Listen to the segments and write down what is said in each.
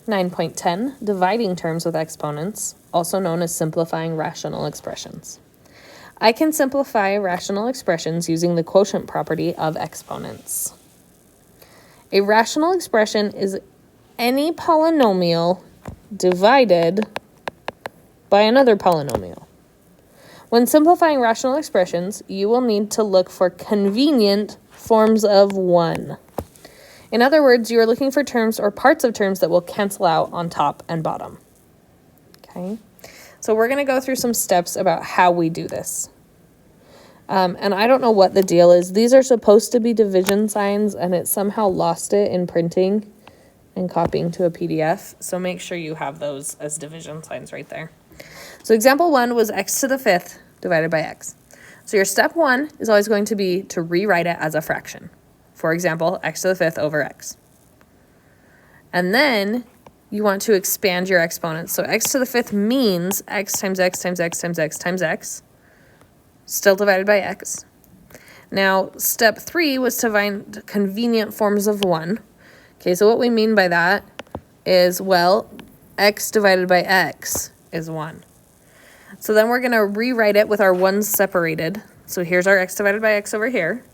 9.10, dividing terms with exponents, also known as simplifying rational expressions. I can simplify rational expressions using the quotient property of exponents. A rational expression is any polynomial divided by another polynomial. When simplifying rational expressions, you will need to look for convenient forms of 1. In other words, you are looking for terms or parts of terms that will cancel out on top and bottom. Okay, so we're going to go through some steps about how we do this. And I don't know what the deal is. These are supposed to be division signs, and it somehow lost it in printing and copying to a PDF. So make sure you have those as division signs right there. So example 1 was x to the 5th divided by x. So your step 1 is always going to be to rewrite it as a fraction. For example, x to the 5th over x. And then you want to expand your exponents. So x to the 5th means x times x times x times x times x, still divided by x. Now, step 3 was to find convenient forms of 1. Okay, so what we mean by that is, well, x divided by x is 1. So then we're going to rewrite it with our 1's separated. So here's our x divided by x over here.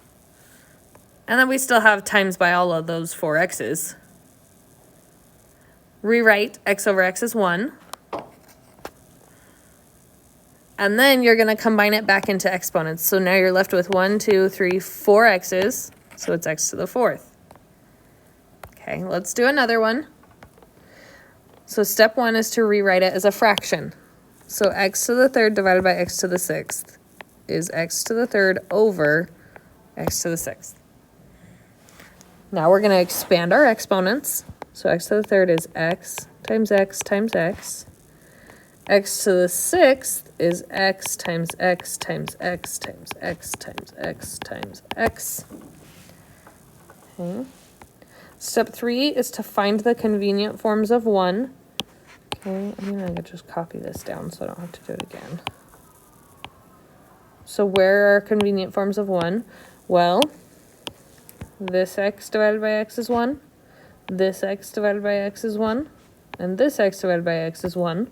And then we still have times by all of those 4 x's. Rewrite x over x as 1. And then you're going to combine it back into exponents. So now you're left with 1, 2, 3, 4 x's. So it's x to the 4th. Okay, let's do another one. So step 1 is to rewrite it as a fraction. So x to the 3rd divided by x to the 6th is x to the 3rd over x to the 6th. Now we're going to expand our exponents. So x to the 3rd is x times x times x. X to the 6th is x times x times x times x times x times x. Okay. Step 3 is to find the convenient forms of 1. Okay, I'm going to just copy this down so I don't have to do it again. So where are convenient forms of 1? Well, this x divided by x is 1. This x divided by x is 1. And this x divided by x is 1.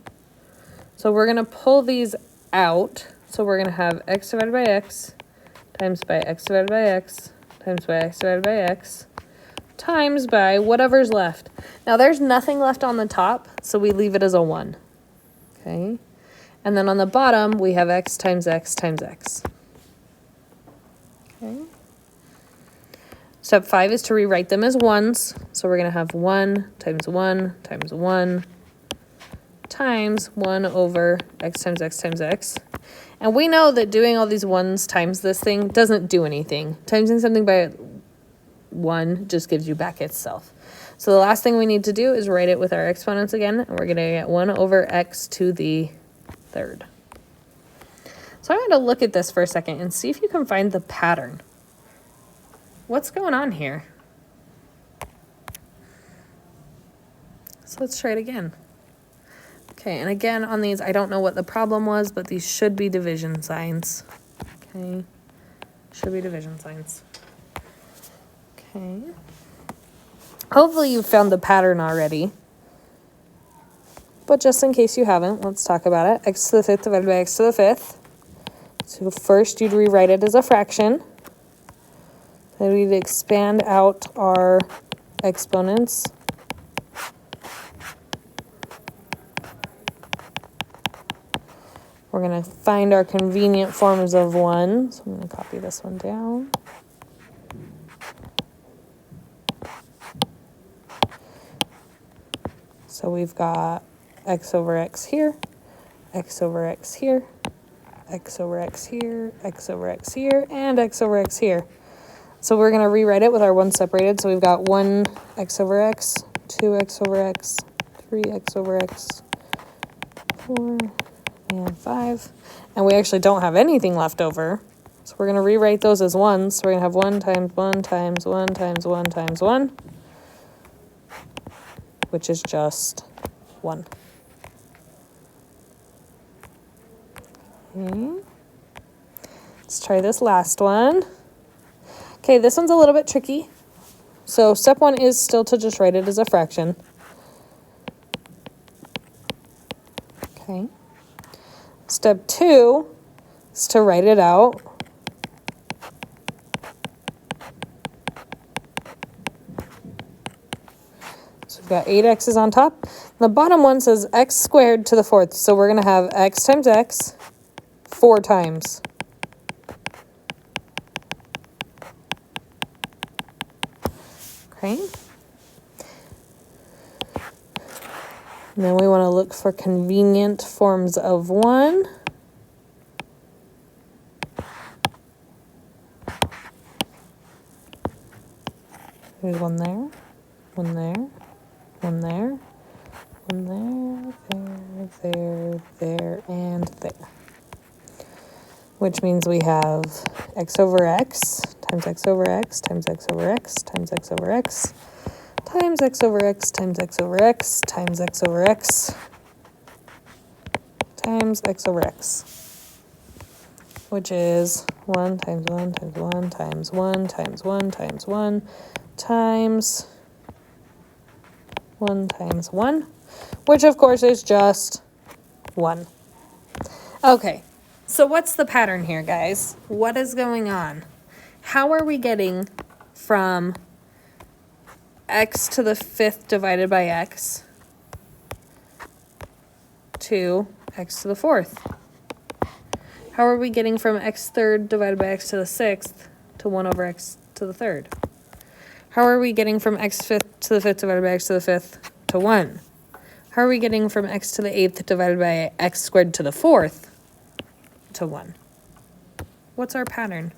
So we're going to pull these out. So we're going to have x divided by x times by x divided by x times by x divided by x times by whatever's left. Now there's nothing left on the top, so we leave it as a 1. Okay? And then on the bottom, we have x times x times x. Okay? Step 5 is to rewrite them as 1s. So we're going to have 1 times 1 times 1 times 1 over x times x times x. And we know that doing all these 1s times this thing doesn't do anything. Timesing something by 1 just gives you back itself. So the last thing we need to do is write it with our exponents again, and we're going to get 1 over x to the 3rd. So I'm going to look at this for a second and see if you can find the pattern. What's going on here? So let's try it again. Okay, and again on these, I don't know what the problem was, but these should be division signs. Okay, should be division signs. Okay. Hopefully you found the pattern already. But just in case you haven't, let's talk about it. X to the 5th divided by x to the 5th. So first you'd rewrite it as a fraction. Then we'd expand out our exponents. We're going to find our convenient forms of 1. So I'm going to copy this one down. So we've got x over x here, x over x here, x over x here, x over x here, and x over x here. So we're going to rewrite it with our 1 separated. So we've got 1x over x, 2x over x, 3x over x, 4, and 5. And we actually don't have anything left over. So we're going to rewrite those as 1s. So we're going to have 1 times 1 times 1 times 1 times 1. Which is just 1. Okay. Let's try this last one. Okay, this one's a little bit tricky. So step 1 is still to just write it as a fraction. Okay. Step 2 is to write it out. So we've got 8x's on top. The bottom one says x squared to the 4th. So we're going to have x times x 4 times. Okay. And then we want to look for convenient forms of 1. There's one there, one there, one there, one there, and there. Which means we have x over x times x over x times x over x times x over x times x over x times x over x times x over x times x over x, which is 1 times 1 times 1 times 1 times 1 times 1 times 1 times 1, which of course is just 1. Okay, so what's the pattern here, guys? What is going on? How are we getting from x to the 5th divided by x to x to the 4th? How are we getting from x third divided by x to the 6th to 1 over x to the 3rd? How are we getting from x fifth to the 5th divided by x to the 5th to 1? How are we getting from x to the 8th divided by x squared to the 4th to 1? What's our pattern?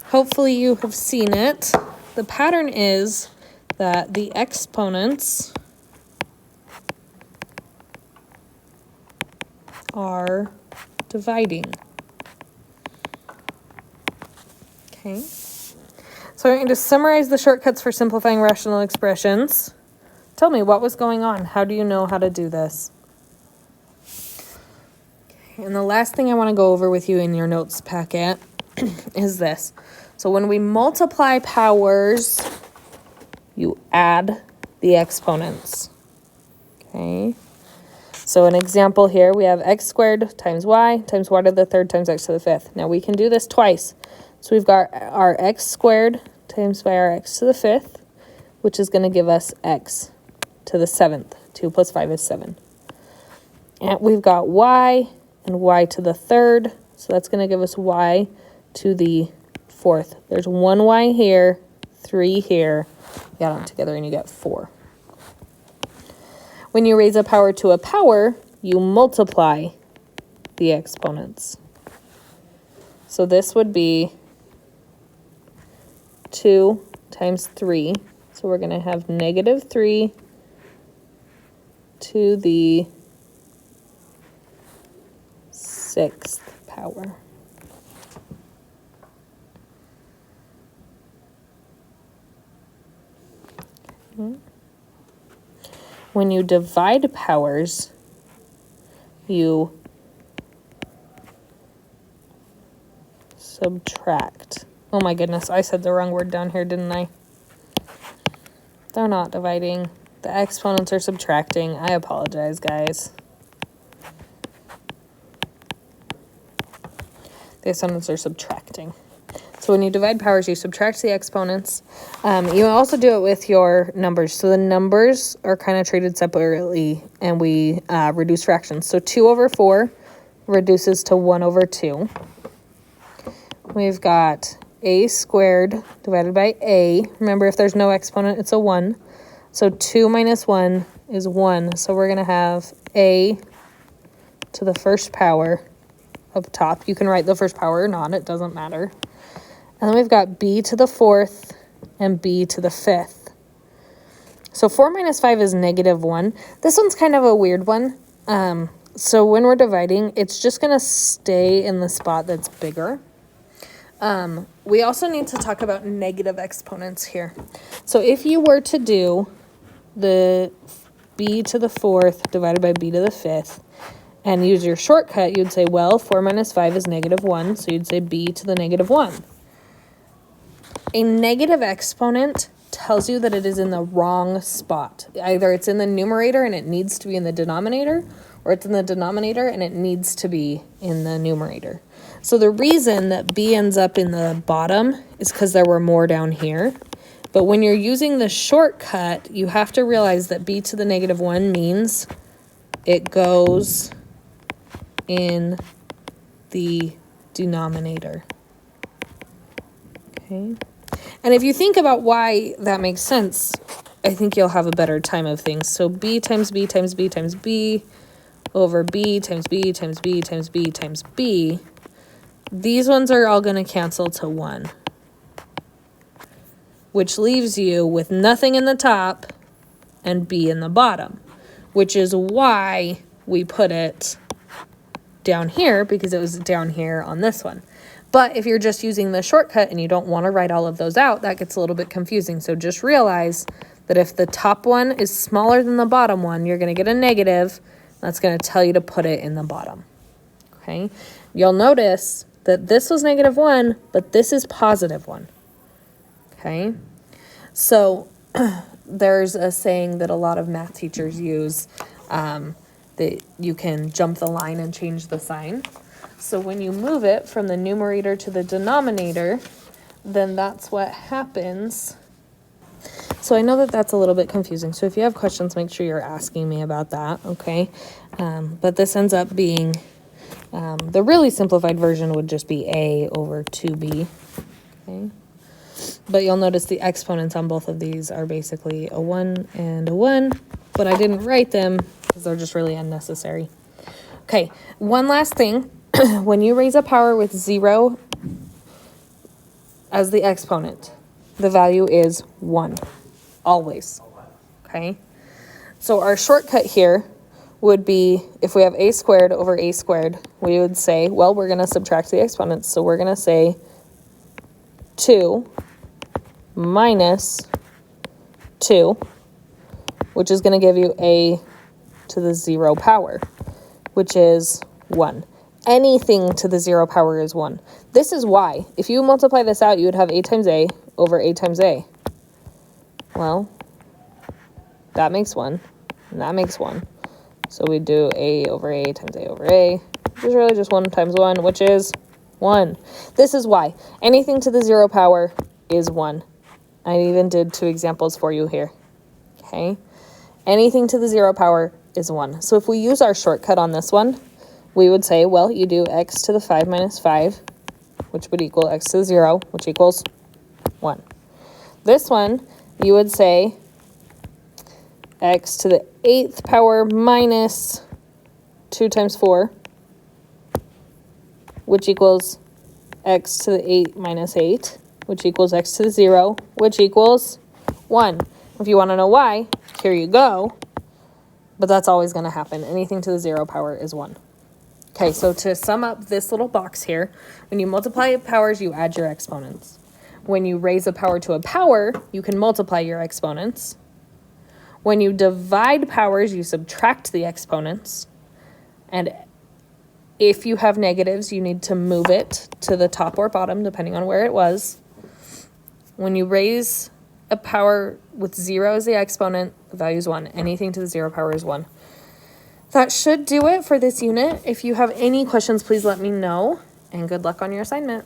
Hopefully you have seen it. The pattern is that the exponents are dividing. Okay. So I'm going to summarize the shortcuts for simplifying rational expressions. Tell me, what was going on? How do you know how to do this? Okay, and the last thing I want to go over with you in your notes packet is this. So when we multiply powers, you add the exponents. Okay. So an example here, we have x squared times y to the 3rd times x to the 5th. Now we can do this twice. So we've got our x squared times by our x to the 5th, which is going to give us x to the 7th. 2 plus 5 is 7. And we've got y and y to the 3rd, so that's going to give us y to the 4th. There's 1 y here, 3 here. You add them together and you get 4. When you raise a power to a power, you multiply the exponents. So this would be 2 times 3. So we're going to have negative 3 to the 6th power. Okay. When you divide powers, you subtract. Oh my goodness, I said the wrong word down here, didn't I? They're not dividing. The exponents are subtracting. I apologize, guys. The exponents are subtracting. So when you divide powers, you subtract the exponents. You also do it with your numbers. So the numbers are kind of treated separately, and we reduce fractions. So 2 over 4 reduces to 1 over 2. We've got a squared divided by a. Remember, if there's no exponent, it's a 1. So 2 minus 1 is 1. So we're going to have a to the 1st power up top. You can write the 1st power or not. It doesn't matter. And then we've got b to the 4th and b to the 5th. So 4 minus 5 is negative 1. This one's kind of a weird one. So when we're dividing, it's just going to stay in the spot that's bigger. We also need to talk about negative exponents here. So if you were to do the b to the 4th divided by b to the 5th and use your shortcut, you'd say, well, 4 minus 5 is negative 1, so you'd say b to the negative 1. A negative exponent tells you that it is in the wrong spot. Either it's in the numerator and it needs to be in the denominator, or it's in the denominator and it needs to be in the numerator. So the reason that b ends up in the bottom is because there were more down here. But when you're using the shortcut, you have to realize that b to the negative 1 means it goes in the denominator. Okay. And if you think about why that makes sense, I think you'll have a better time of things. So b times b times b times b over b times b times b times b times b, these ones are all going to cancel to 1, which leaves you with nothing in the top and b in the bottom, which is why we put it down here, because it was down here on this one. But if you're just using the shortcut and you don't want to write all of those out, that gets a little bit confusing. So just realize that if the top one is smaller than the bottom one, you're going to get a negative. That's going to tell you to put it in the bottom. Okay. You'll notice that this was negative 1, but this is positive 1. Okay. So there's a saying that a lot of math teachers use, that you can jump the line and change the sign. So when you move it from the numerator to the denominator, then that's what happens. So I know that that's a little bit confusing. So if you have questions, make sure you're asking me about that, okay? But this ends up being, the really simplified version would just be a over 2b, okay? But you'll notice the exponents on both of these are basically a 1 and a 1, but I didn't write them because they're just really unnecessary. Okay, one last thing. When you raise a power with 0 as the exponent, the value is 1, always, okay? So our shortcut here would be, if we have a squared over a squared, we would say, well, we're going to subtract the exponents. So we're going to say 2 minus 2, which is going to give you a to the 0 power, which is 1. Anything to the 0 power is 1. This is why, if you multiply this out, you would have a times a over a times a. Well, that makes 1, and that makes 1. So we do a over a times a over a, which is really just 1 times 1, which is 1. This is why. Anything to the 0 power is 1. I even did 2 examples for you here. Okay? Anything to the 0 power is 1. So if we use our shortcut on this one, we would say, well, you do x to the 5 minus 5, which would equal x to the 0, which equals 1. This one, you would say x to the 8th power minus 2 times 4, which equals x to the 8 minus 8, which equals x to the 0, which equals 1. If you want to know why, here you go. But that's always going to happen. Anything to the 0 power is 1. Okay, so to sum up this little box here, when you multiply powers, you add your exponents. When you raise a power to a power, you can multiply your exponents. When you divide powers, you subtract the exponents. And if you have negatives, you need to move it to the top or bottom, depending on where it was. When you raise a power with 0 as the exponent, the value is 1. Anything to the 0 power is 1. That should do it for this unit. If you have any questions, please let me know, and good luck on your assignment.